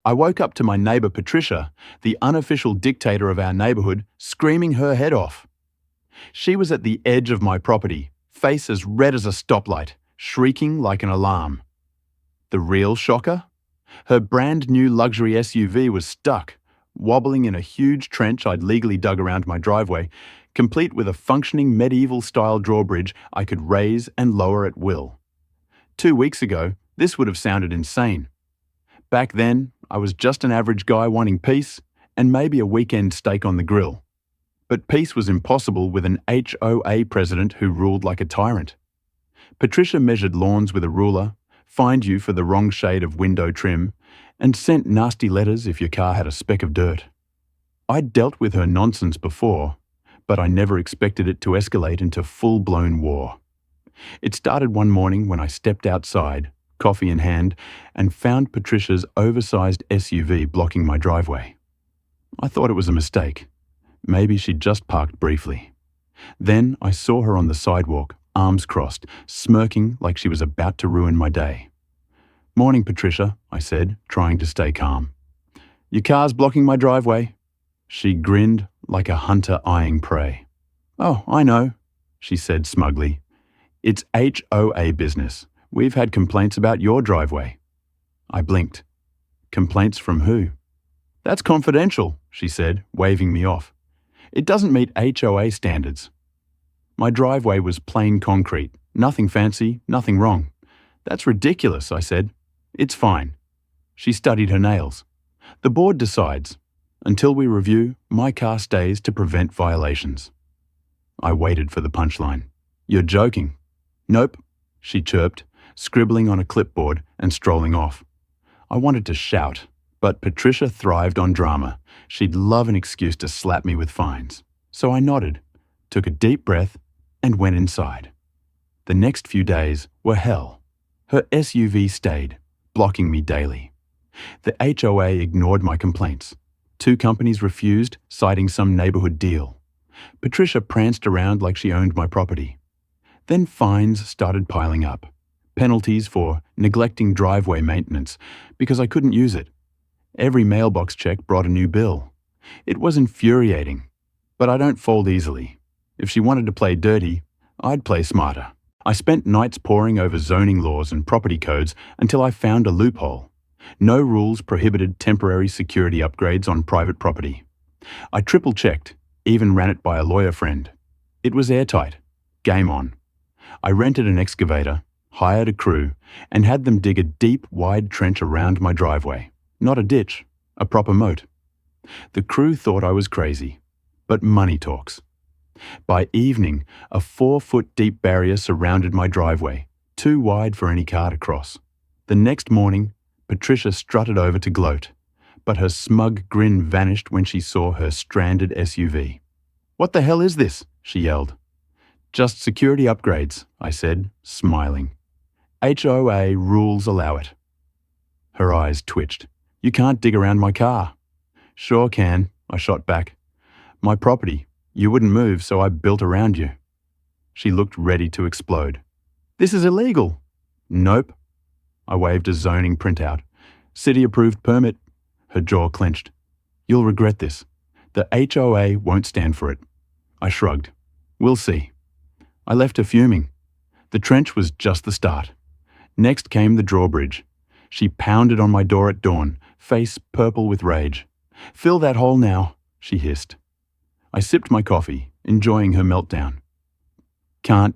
I woke up to my neighbour Patricia, the unofficial dictator of our neighbourhood, screaming her head off. She was at the edge of my property, face as red as a stoplight, shrieking like an alarm. The real shocker? Her brand new luxury SUV was stuck, wobbling in a huge trench I'd legally dug around my driveway, complete with a functioning medieval-style drawbridge I could raise and lower at will. 2 weeks ago, this would have sounded insane. Back then, I was just an average guy wanting peace and maybe a weekend steak on the grill. But peace was impossible with an HOA president who ruled like a tyrant. Patricia measured lawns with a ruler, fined you for the wrong shade of window trim, and sent nasty letters if your car had a speck of dirt. I'd dealt with her nonsense before, but I never expected it to escalate into full-blown war. It started one morning when I stepped outside, coffee in hand, and found Patricia's oversized SUV blocking my driveway. I thought it was a mistake. Maybe she'd just parked briefly. Then I saw her on the sidewalk, arms crossed, smirking like she was about to ruin my day. "Morning, Patricia," I said, trying to stay calm. "Your car's blocking my driveway." She grinned like a hunter eyeing prey. "Oh, I know," she said smugly. "It's HOA business. We've had complaints about your driveway." I blinked. "Complaints from who?" "That's confidential," she said, waving me off. "It doesn't meet HOA standards." My driveway was plain concrete, nothing fancy, nothing wrong. "That's ridiculous," I said. "It's fine." She studied her nails. "The board decides. Until we review, my car stays to prevent violations." I waited for the punchline. "You're joking." "Nope," she chirped, scribbling on a clipboard and strolling off. I wanted to shout, but Patricia thrived on drama. She'd love an excuse to slap me with fines. So I nodded, took a deep breath, and went inside. The next few days were hell. Her SUV stayed, blocking me daily. The HOA ignored my complaints. 2 companies refused, citing some neighborhood deal. Patricia pranced around like she owned my property. Then fines started piling up. Penalties for neglecting driveway maintenance because I couldn't use it. Every mailbox check brought a new bill. It was infuriating, but I don't fold easily. If she wanted to play dirty, I'd play smarter. I spent nights poring over zoning laws and property codes until I found a loophole. No rules prohibited temporary security upgrades on private property. I triple-checked, even ran it by a lawyer friend. It was airtight. Game on. I rented an excavator, hired a crew, and had them dig a deep, wide trench around my driveway. Not a ditch, a proper moat. The crew thought I was crazy, but money talks. By evening, a 4-foot-deep barrier surrounded my driveway, too wide for any car to cross. The next morning, Patricia strutted over to gloat, but her smug grin vanished when she saw her stranded SUV. "What the hell is this?" she yelled. "Just security upgrades," I said, smiling. "HOA rules allow it." Her eyes twitched. "You can't dig around my car." "Sure can," I shot back. "My property. You wouldn't move, so I built around you." She looked ready to explode. "This is illegal." "Nope." I waved a zoning printout. "City-approved permit." Her jaw clenched. "You'll regret this. The HOA won't stand for it." I shrugged. "We'll see." I left her fuming. The trench was just the start. Next came the drawbridge. She pounded on my door at dawn, face purple with rage. "Fill that hole now," she hissed. I sipped my coffee, enjoying her meltdown. "Can't.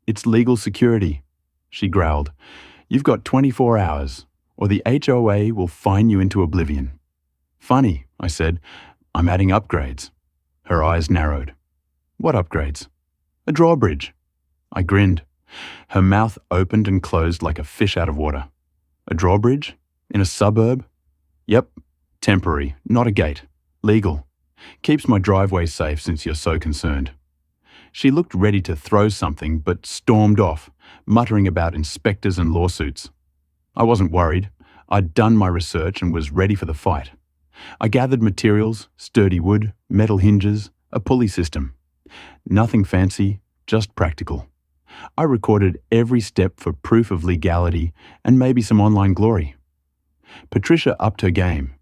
It's legal security," she growled. "You've got 24 hours, or the HOA will fine you into oblivion." "Funny," I said. "I'm adding upgrades." Her eyes narrowed. "What upgrades?" "A drawbridge." I grinned. Her mouth opened and closed like a fish out of water. "A drawbridge? In a suburb?" "Yep. Temporary, not a gate. Legal. Keeps my driveway safe since you're so concerned." She looked ready to throw something, but stormed off, muttering about inspectors and lawsuits. I wasn't worried. I'd done my research and was ready for the fight. I gathered materials, sturdy wood, metal hinges, a pulley system. Nothing fancy, just practical. I recorded every step for proof of legality and maybe some online glory. Patricia upped her game,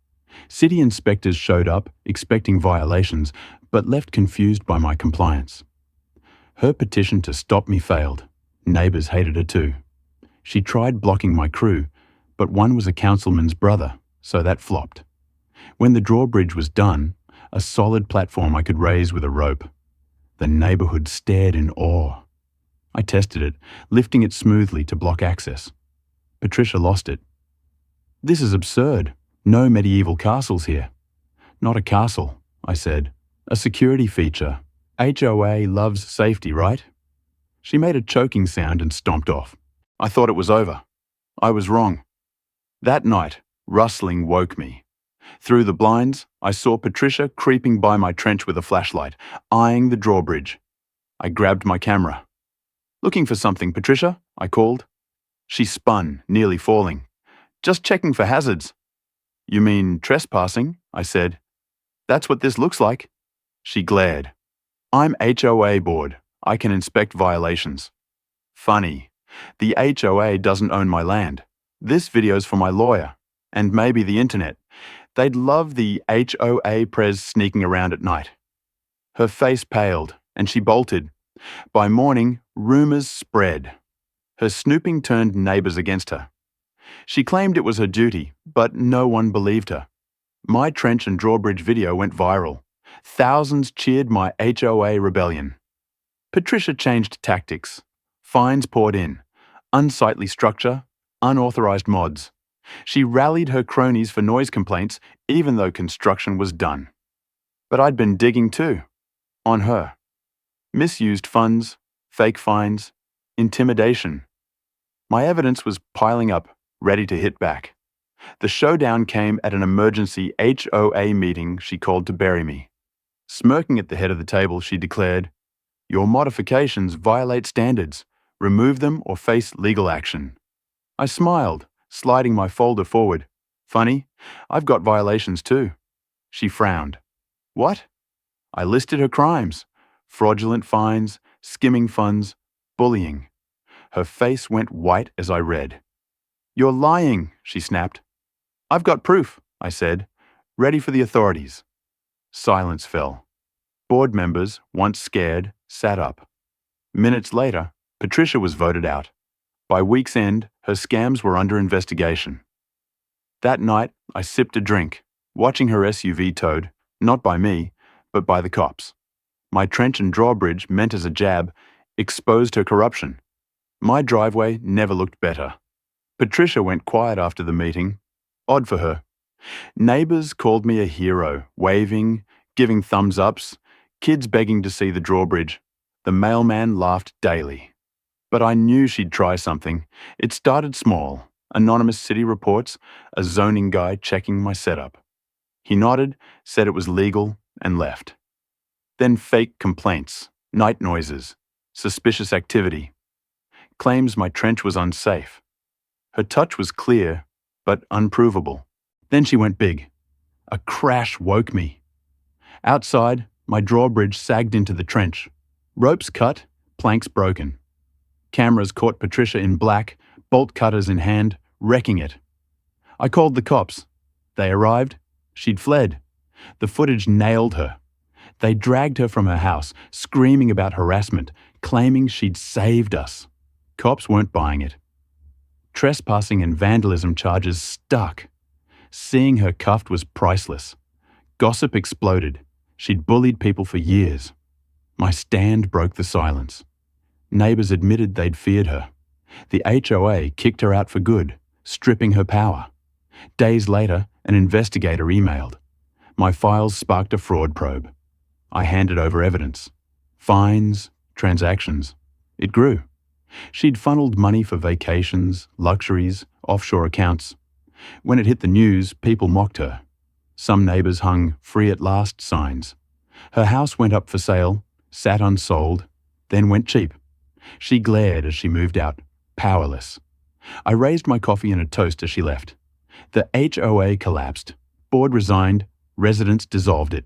City inspectors showed up, expecting violations, but left confused by my compliance. Her petition to stop me failed. Neighbours hated her too. She tried blocking my crew, but one was a councilman's brother, so that flopped. When the drawbridge was done, a solid platform I could raise with a rope, the neighbourhood stared in awe. I tested it, lifting it smoothly to block access. Patricia lost it. "This is absurd. No medieval castles here." "Not a castle," I said. "A security feature. HOA loves safety, right?" She made a choking sound and stomped off. I thought it was over. I was wrong. That night, rustling woke me. Through the blinds, I saw Patricia creeping by my trench with a flashlight, eyeing the drawbridge. I grabbed my camera. "Looking for something, Patricia?" I called. She spun, nearly falling. "Just checking for hazards." "You mean trespassing?" I said. "That's what this looks like." She glared. "I'm HOA board. I can inspect violations." "Funny. The HOA doesn't own my land. This video's for my lawyer. And maybe the internet. They'd love the HOA pres sneaking around at night." Her face paled, and she bolted. By morning, rumours spread. Her snooping turned neighbours against her. She claimed it was her duty, but no one believed her. My trench and drawbridge video went viral. Thousands cheered my HOA rebellion. Patricia changed tactics. Fines poured in. Unsightly structure, unauthorised mods. She rallied her cronies for noise complaints, even though construction was done. But I'd been digging too. On her. Misused funds, fake fines, intimidation. My evidence was piling up, ready to hit back. The showdown came at an emergency HOA meeting she called to bury me. Smirking at the head of the table, she declared, "Your modifications violate standards. Remove them or face legal action." I smiled, sliding my folder forward. "Funny, I've got violations too." She frowned. "What?" I listed her crimes: fraudulent fines, skimming funds, bullying. Her face went white as I read. "You're lying," she snapped. "I've got proof," I said, ready for the authorities. Silence fell. Board members, once scared, sat up. Minutes later, Patricia was voted out. By week's end, her scams were under investigation. That night, I sipped a drink, watching her SUV towed, not by me, but by the cops. My trench and drawbridge, meant as a jab, exposed her corruption. My driveway never looked better. Patricia went quiet after the meeting. Odd for her. Neighbours called me a hero, waving, giving thumbs-ups, kids begging to see the drawbridge. The mailman laughed daily. But I knew she'd try something. It started small. Anonymous city reports, a zoning guy checking my setup. He nodded, said it was legal, and left. Then fake complaints, night noises, suspicious activity. Claims my trench was unsafe. Her touch was clear, but unprovable. Then she went big. A crash woke me. Outside, my drawbridge sagged into the trench. Ropes cut, planks broken. Cameras caught Patricia in black, bolt cutters in hand, wrecking it. I called the cops. They arrived. She'd fled. The footage nailed her. They dragged her from her house, screaming about harassment, claiming she'd saved us. Cops weren't buying it. Trespassing and vandalism charges stuck. Seeing her cuffed was priceless. Gossip exploded. She'd bullied people for years. My stand broke the silence. Neighbours admitted they'd feared her. The HOA kicked her out for good, stripping her power. Days later, an investigator emailed. My files sparked a fraud probe. I handed over evidence. Fines, transactions. It grew. She'd funneled money for vacations, luxuries, offshore accounts. When it hit the news, people mocked her. Some neighbours hung "free at last" signs. Her house went up for sale, sat unsold, then went cheap. She glared as she moved out, powerless. I raised my coffee in a toast as she left. The HOA collapsed. Board resigned. Residents dissolved it.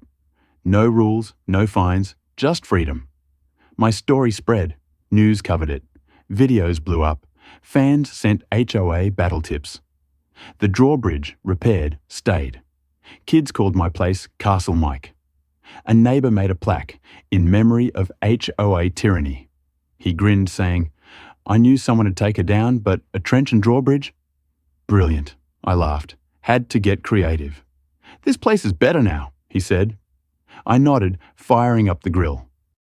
No rules, no fines, just freedom. My story spread. News covered it. Videos blew up. Fans sent HOA battle tips. The drawbridge, repaired, stayed. Kids called my place Castle Mike. A neighbour made a plaque in memory of HOA tyranny. He grinned, saying, "I knew someone would take her down, but a trench and drawbridge? Brilliant," I laughed. Had to get creative. "This place is better now," he said. I nodded, firing up the grill.